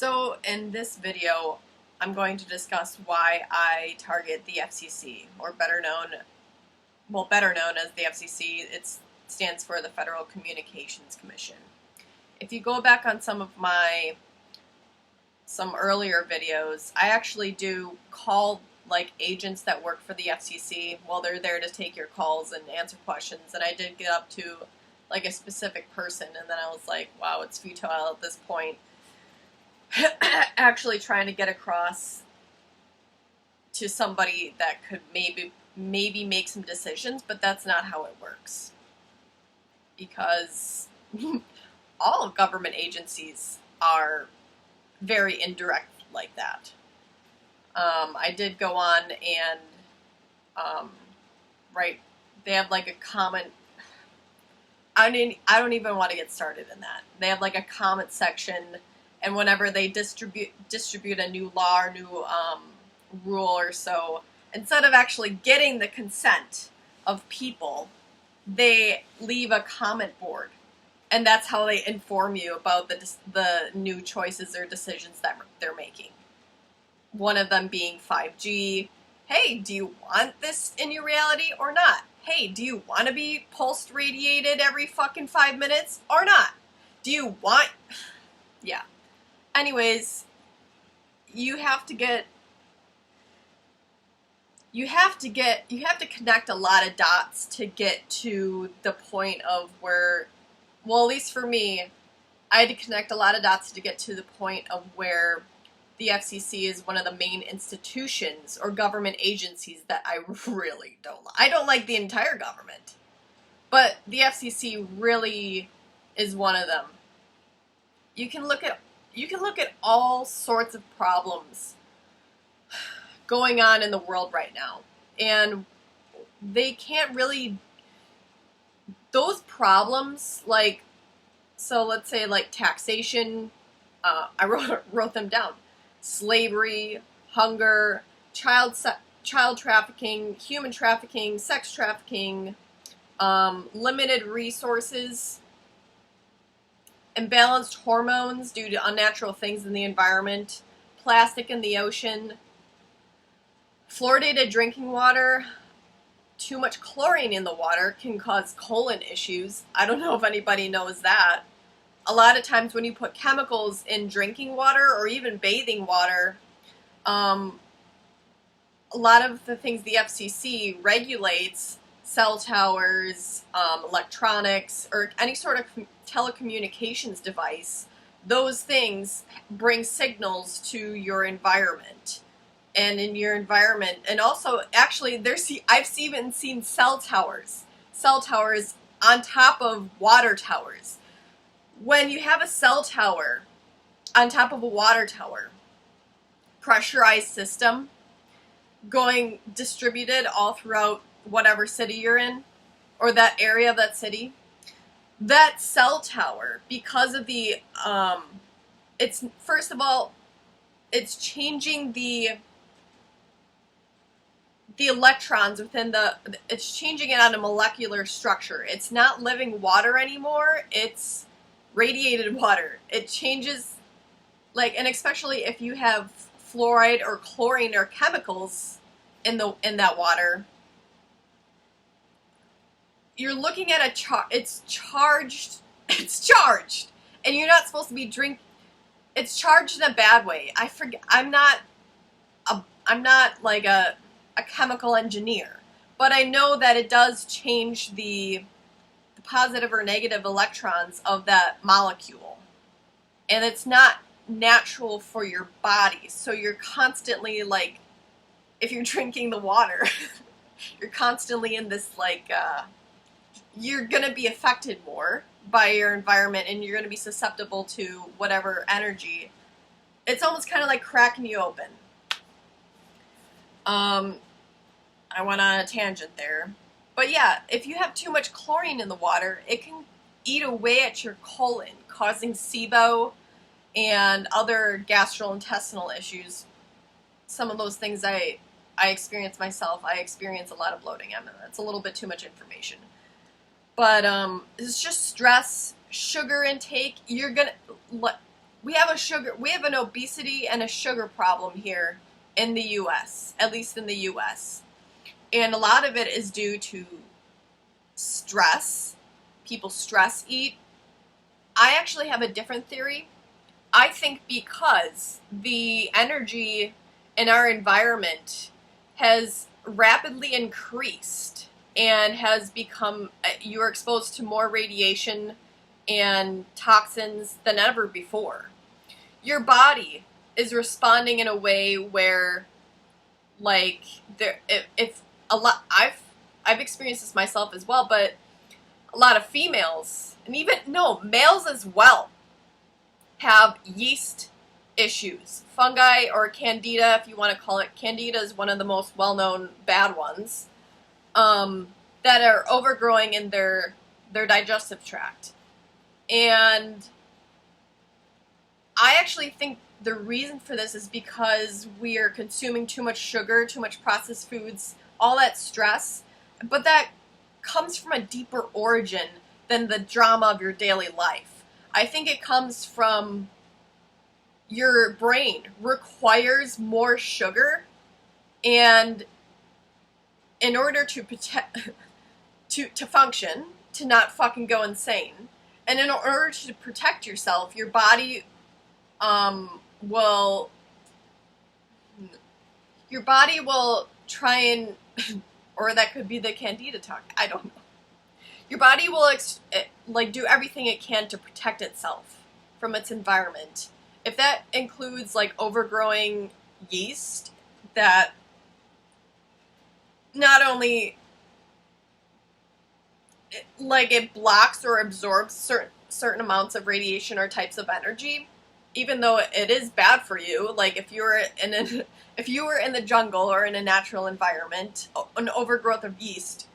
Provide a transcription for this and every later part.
So in this video, I'm going to discuss why I target the FCC, or better known as the FCC. It stands for the Federal Communications Commission. If you go back on some earlier videos, I actually do call agents that work for the FCC. Well, they're there to take your calls and answer questions, and I did get up to a specific person, and then I was like, wow, it's futile at this point. Actually trying to get across to somebody that could maybe make some decisions, but that's not how it works. Because all of government agencies are very indirect like that. I did go on and they have a comment. I don't even want to get started in that. They have a comment section, and whenever they distribute a new law or new rule or so, instead of actually getting the consent of people, they leave a comment board, and that's how they inform you about the new choices or decisions that they're making. One of them being 5G. Hey, do you want this in your reality or not? Hey, do you want to be pulse radiated every fucking 5 minutes or not? Do you want... Yeah. Anyways, you have to connect a lot of dots to get to the point of where, well, at least for me, I had to connect a lot of dots to get to the point of where the FCC is one of the main institutions or government agencies that I really don't like. I don't like the entire government, but the FCC really is one of them. You can look at all sorts of problems going on in the world right now, and they can't really, those problems, so let's say taxation, I wrote them down: slavery, hunger, child trafficking, human trafficking, sex trafficking, limited resources, imbalanced hormones due to unnatural things in the environment, plastic in the ocean, fluoridated drinking water. Too much chlorine in the water can cause colon issues. I don't know if anybody knows that. A lot of times when you put chemicals in drinking water or even bathing water, a lot of the things the FCC regulates, cell towers, electronics, or any sort of telecommunications device, those things bring signals to your environment. And in your environment, and also, actually, I've even seen cell towers on top of water towers. When you have a cell tower on top of a water tower, pressurized system, going distributed all throughout whatever city you're in, or that area of that city, that cell tower, because of the, it's, first of all, it's changing the electrons within it's changing it on a molecular structure. It's not living water anymore, it's radiated water. It changes, and especially if you have fluoride or chlorine or chemicals in that water, you're looking at it's charged, and you're not supposed to be it's charged in a bad way. I forget, I'm not a chemical engineer, but I know that it does change the positive or negative electrons of that molecule, and it's not natural for your body. So you're constantly, if you're drinking the water, you're constantly in this you're gonna be affected more by your environment, and you're gonna be susceptible to whatever energy. It's almost kind of like cracking you open. I went on a tangent there. But yeah, if you have too much chlorine in the water, it can eat away at your colon, causing SIBO and other gastrointestinal issues. Some of those things I experience myself. I experience a lot of bloating. That's a little bit too much information. But it's just stress, sugar intake. we have an obesity and a sugar problem here in the US, at least in the US. And a lot of it is due to stress. People stress eat. I actually have a different theory. I think because the energy in our environment has rapidly increased and has become, you're exposed to more radiation and toxins than ever before. Your body is responding in a way where, like, if a lot, I've experienced this myself as well, but a lot of females, and even, no, males as well, have yeast issues. Fungi, or candida, if you want to call it. Candida is one of the most well-known bad ones, that are overgrowing in their digestive tract. And I actually think the reason for this is because we are consuming too much sugar, too much processed foods, all that stress, but that comes from a deeper origin than the drama of your daily life. I think it comes from your brain requires more sugar, and in order to protect, to function, to not fucking go insane, and in order to protect yourself, your body will try and, or that could be the candida talk, I don't know. Your body will do everything it can to protect itself from its environment. If that includes like overgrowing yeast that not only it blocks or absorbs certain amounts of radiation or types of energy, even though it is bad for you. Like if you were in the jungle or in a natural environment, an overgrowth of yeast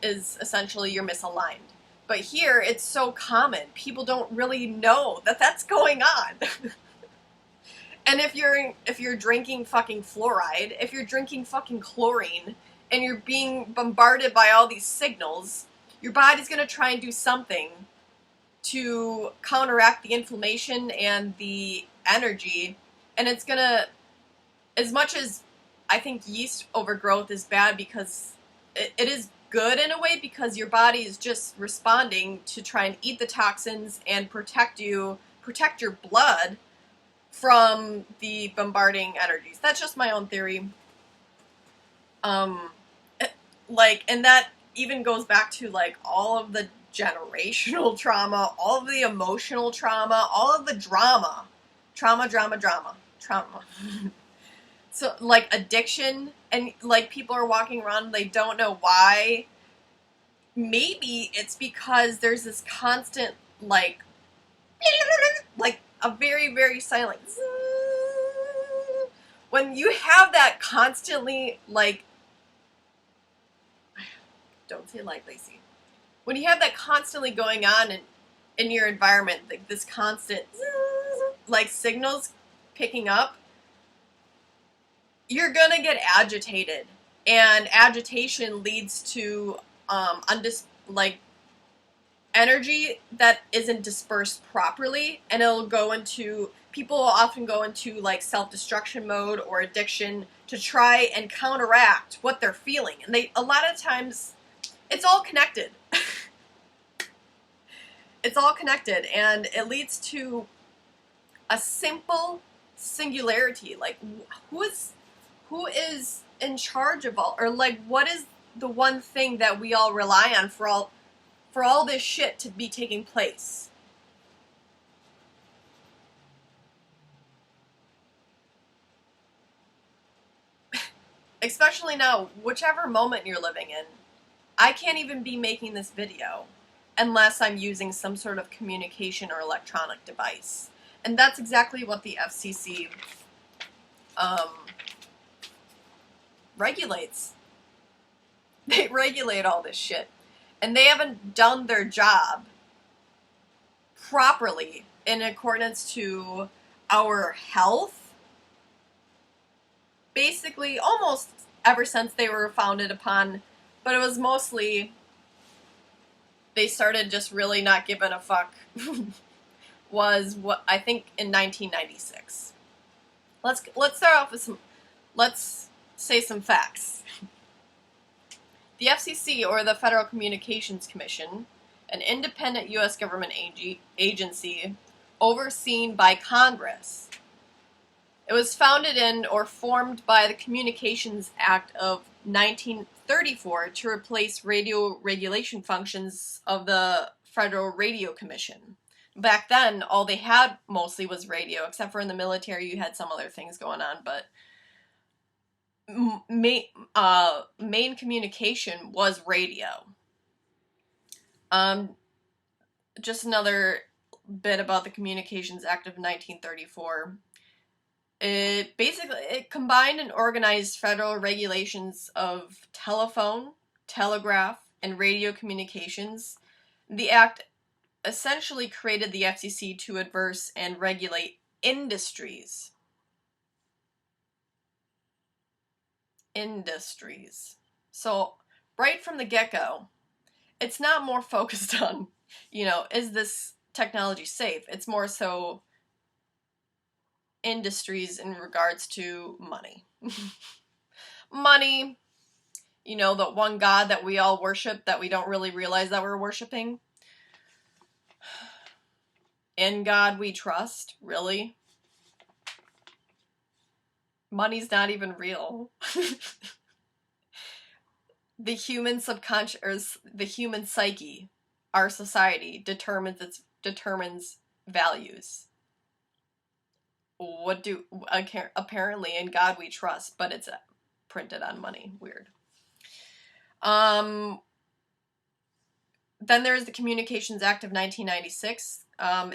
is essentially you're misaligned. But here it's so common, people don't really know that that's going on. And if you're drinking fucking fluoride, if you're drinking fucking chlorine, and you're being bombarded by all these signals, your body's going to try and do something to counteract the inflammation and the energy. And it's going to, as much as I think yeast overgrowth is bad because it is good in a way, because your body is just responding to try and eat the toxins and protect your blood from the bombarding energies. That's just my own theory. And that even goes back to all of the generational trauma, all of the emotional trauma, all of the drama. So addiction, and people are walking around, they don't know why. Maybe it's because there's this constant a very, very silent when you have that constantly don't say Lacey. When you have that constantly going on in your environment, this constant signals picking up, you're gonna get agitated, and agitation leads to energy that isn't dispersed properly, and people will often go into self-destruction mode or addiction to try and counteract what they're feeling. And a lot of times it's all connected. It's all connected, and it leads to a simple singularity. Who is in charge of all, or what is the one thing that we all rely on for all this shit to be taking place? Especially now, whichever moment you're living in, I can't even be making this video unless I'm using some sort of communication or electronic device. And that's exactly what the FCC regulates. They regulate all this shit. And they haven't done their job properly in accordance to our health, basically almost ever since they were founded upon. But it was mostly, they started just really not giving a fuck was what I think in 1996. Let's start off with let's say some facts. The FCC, or the Federal Communications Commission, an independent U.S. government agency overseen by Congress. It was founded in or formed by the Communications Act of 1934 to replace radio regulation functions of the Federal Radio Commission. Back then, all they had mostly was radio, except for in the military you had some other things going on, but main communication was radio. Just another bit about the Communications Act of 1934. It combined and organized federal regulations of telephone, telegraph, and radio communications. The act essentially created the FCC to adverse and regulate industries. So, right from the get-go, it's not more focused on, is this technology safe? It's more so industries in regards to money. Money, the one God that we all worship that we don't really realize that we're worshiping. In God we trust, really? Money's not even real. The human subconscious, or the human psyche, our society, determines values. Apparently in God we trust, but it's printed on money. Weird. Then there's the Communications Act of 1996.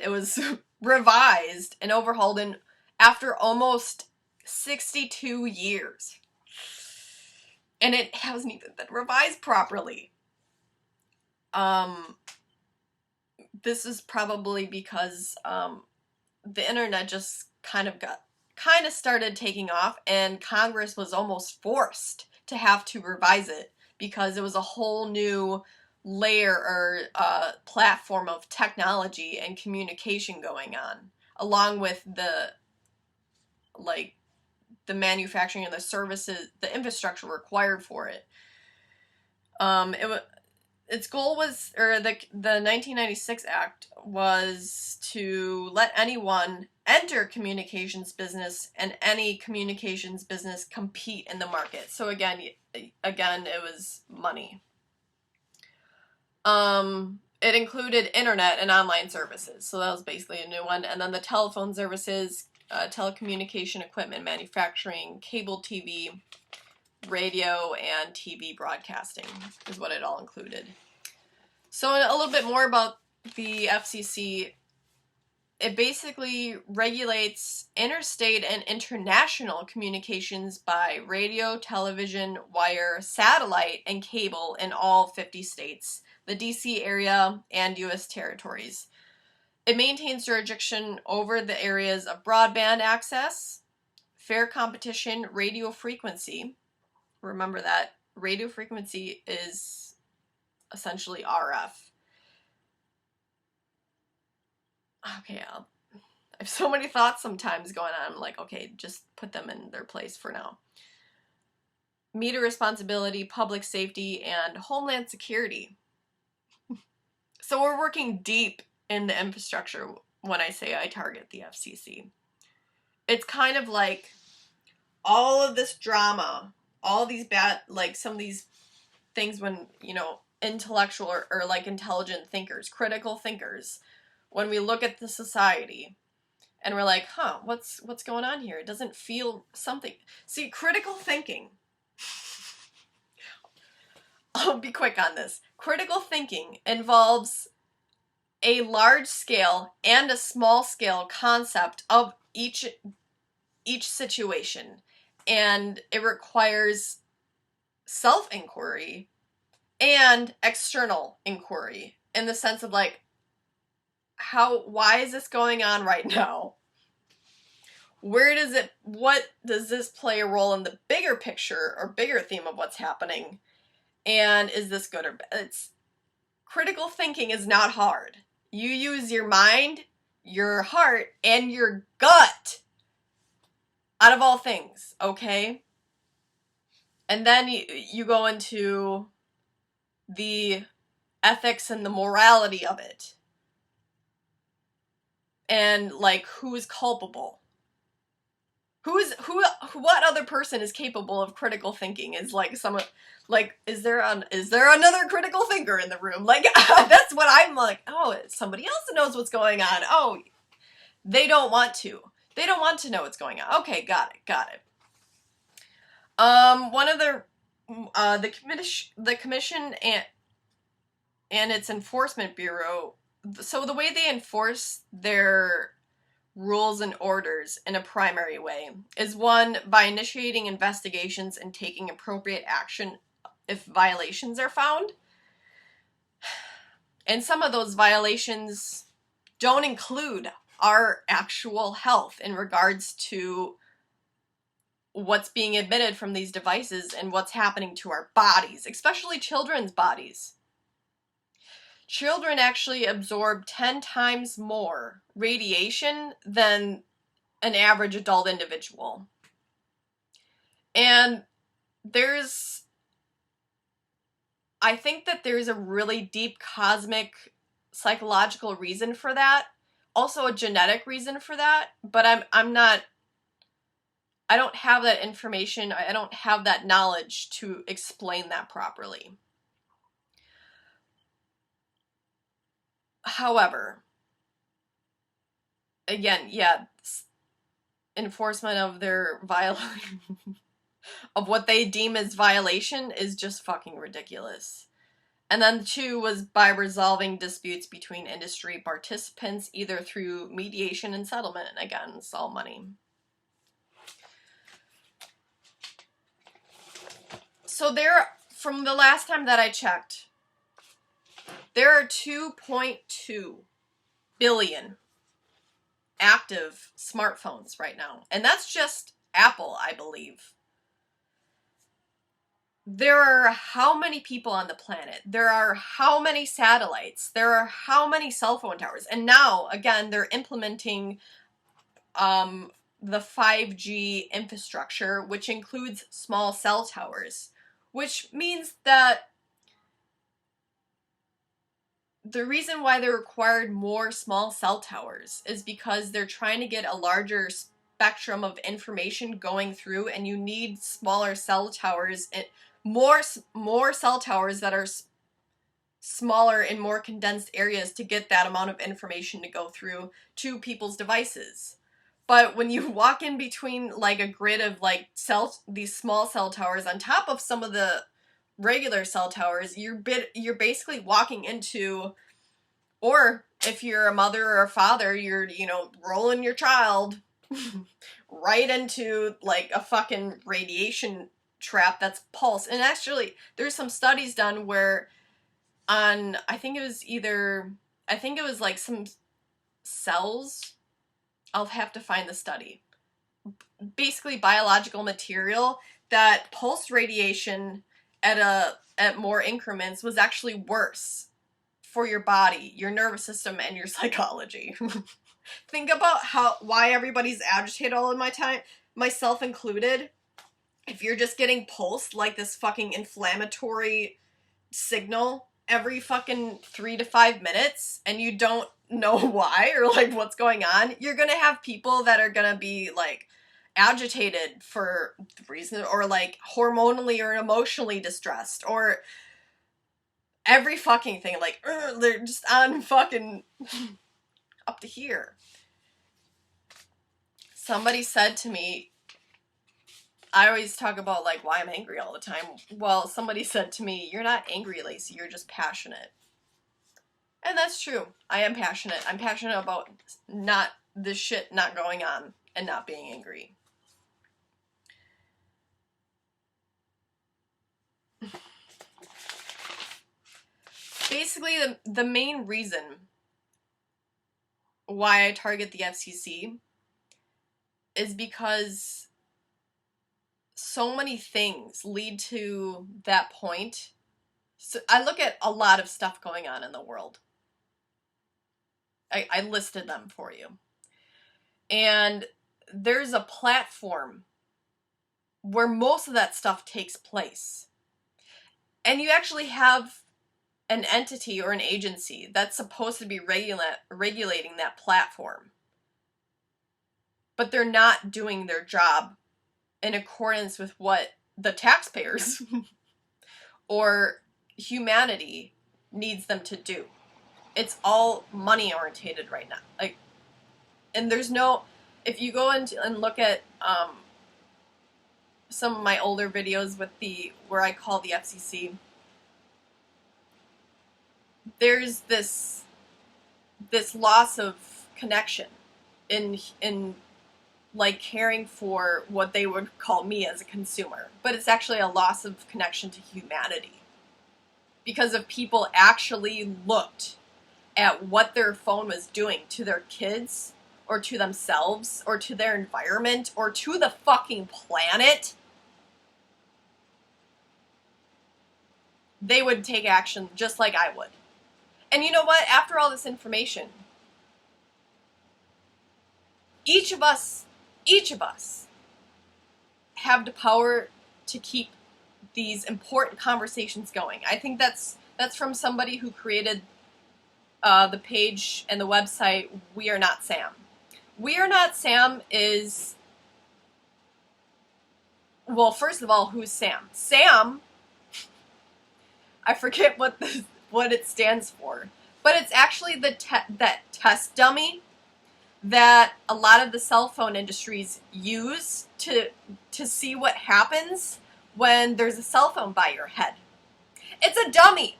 It was revised and overhauled after almost 62 years. And it hasn't even been revised properly. This is probably because the internet just kind of started taking off, and Congress was almost forced to have to revise it because it was a whole new layer or platform of technology and communication going on, along with the manufacturing and the services, the infrastructure required for it. Its goal was, or the 1996 Act was to let anyone enter communications business and any communications business compete in the market. So again, it was money. It included internet and online services, so that was basically a new one. And then the telephone services, telecommunication equipment manufacturing, cable TV, radio, and TV broadcasting is what it all included. So a little bit more about the FCC. It basically regulates interstate and international communications by radio, television, wire, satellite, and cable in all 50 states, the DC area, and U.S. territories. It maintains jurisdiction over the areas of broadband access, fair competition, radio frequency. Remember that radio frequency is essentially RF. Okay, I have so many thoughts sometimes going on. I'm like, okay, just put them in their place for now. Media responsibility, public safety, and homeland security. So we're working deep in the infrastructure when I say I target the FCC. It's kind of like all of this drama, all these some of these things when, intellectual or intelligent thinkers, critical thinkers, when we look at the society and we're like, what's going on here? It doesn't feel something. See, critical thinking, I'll be quick on this. Critical thinking involves a large scale and a small scale concept of each situation, and it requires self-inquiry and external inquiry in the sense of why is this going on right now? What does this play a role in the bigger picture or bigger theme of what's happening? And is this good or bad? Critical thinking is not hard. You use your mind your heart and your gut, out of all things, okay? And then you go into the ethics and the morality of it. And, like, who's culpable? What other person is capable of critical thinking? Is like someone, like, is there another critical thinker in the room? Like, that's what I'm like, oh, somebody else knows what's going on. Oh, they don't want to. They don't want to know what's going on. Okay, got it. One of the commission and its enforcement bureau, so the way they enforce their rules and orders in a primary way is, one, by initiating investigations and taking appropriate action if violations are found. And some of those violations don't include our actual health in regards to what's being emitted from these devices and what's happening to our bodies, especially children's bodies. Children actually absorb 10 times more radiation than an average adult individual. And I think that there's a really deep cosmic psychological reason for that. Also a genetic reason for that, but I don't have that information, I don't have that knowledge to explain that properly. However, again, yeah, enforcement of their of what they deem as violation is just fucking ridiculous. And then 2 was by resolving disputes between industry participants, either through mediation and settlement. And again, it's all money. So from the last time that I checked, there are 2.2 billion active smartphones right now. And that's just Apple, I believe. There are how many people on the planet? There are how many satellites? There are how many cell phone towers? And now, again, they're implementing the 5G infrastructure, which includes small cell towers, which means that the reason why they required more small cell towers is because they're trying to get a larger spectrum of information going through, and you need smaller cell towers and more cell towers that are smaller in more condensed areas to get that amount of information to go through to people's devices. But when you walk in between, like, a grid of, like, these small cell towers on top of some of the regular cell towers, you're basically walking into, or if you're a mother or a father, you're, rolling your child right into, like, a fucking radiation trap that's pulse. And actually, there's some studies done where I think it was like some cells, I'll have to find the study, basically biological material that pulse radiation at more increments was actually worse for your body, your nervous system, and your psychology. Think about why everybody's agitated all of my time, myself included. If you're just getting pulsed like this fucking inflammatory signal every fucking 3 to 5 minutes and you don't know why or, like, what's going on, you're gonna have people that are gonna be, like, agitated for reason, or, like, hormonally or emotionally distressed, or every fucking thing, like, they're just on fucking up to here. Somebody said to me, I always talk about, like, why I'm angry all the time. Well, somebody said to me, you're not angry, Lacey, you're just passionate. And that's true. I am passionate. I'm passionate about this shit not going on and not being angry. Basically, the main reason why I target the FCC is because so many things lead to that point. So I look at a lot of stuff going on in the world. I listed them for you. And there's a platform where most of that stuff takes place. And you actually have an entity or an agency that's supposed to be regulating that platform. But they're not doing their job in accordance with what the taxpayers or humanity needs them to do. It's all money orientated right now. Like, and there's no, if you go and look at some of my older videos with where I call the FCC, there's this loss of connection in like caring for what they would call me as a consumer, but it's actually a loss of connection to humanity, because if people actually looked at what their phone was doing to their kids or to themselves or to their environment or to the fucking planet, they would take action just like I would. And you know what? After all this information, each of us have the power to keep these important conversations going. I think that's from somebody who created the page and the website We Are Not Sam. We Are Not Sam is, well, first of all, who's Sam? Sam, I forget what it stands for, but it's actually that test dummy that a lot of the cell phone industries use to see what happens when there's a cell phone by your head. It's a dummy.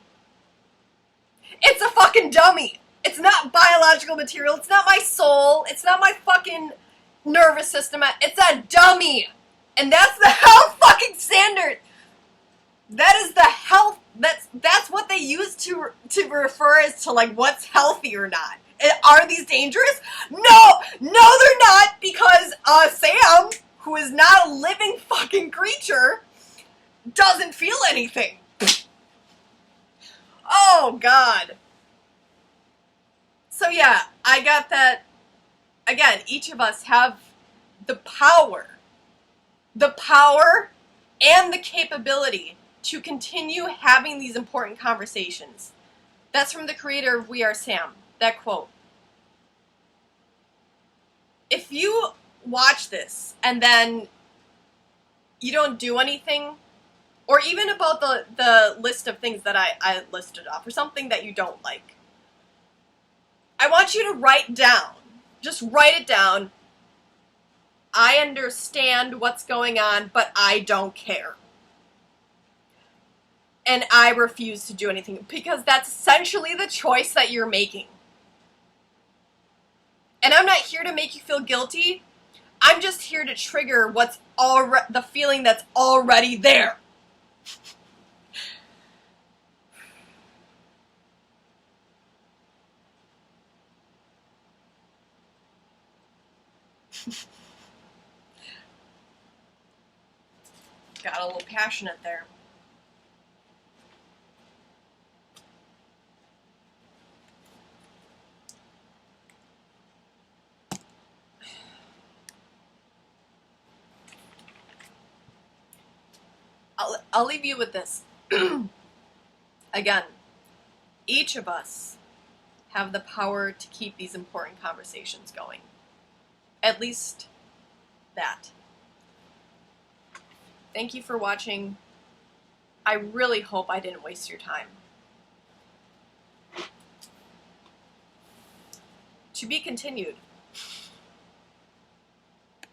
It's a fucking dummy. It's not biological material. It's not my soul. It's not my fucking nervous system. It's a dummy. And that's the health fucking standard. That is the health. That's what they use to refer as to like what's healthy or not. Are these dangerous? No, they're not, because Sam, who is not a living fucking creature, doesn't feel anything. Oh, God. So yeah, I got that. Again, each of us have the power and the capability to continue having these important conversations. That's from the creator of We Are Sam, that quote. If you watch this and then you don't do anything, or even about the list of things that I listed off, or something that you don't like, I want you to write down, just write it down, I understand what's going on, but I don't care. And I refuse to do anything, because that's essentially the choice that you're making. And I'm not here to make you feel guilty. I'm just here to trigger the feeling that's already there. Got a little passionate there. I'll leave you with this. Again, each of us have the power to keep these important conversations going. At least that. Thank you for watching. I really hope I didn't waste your time. To be continued.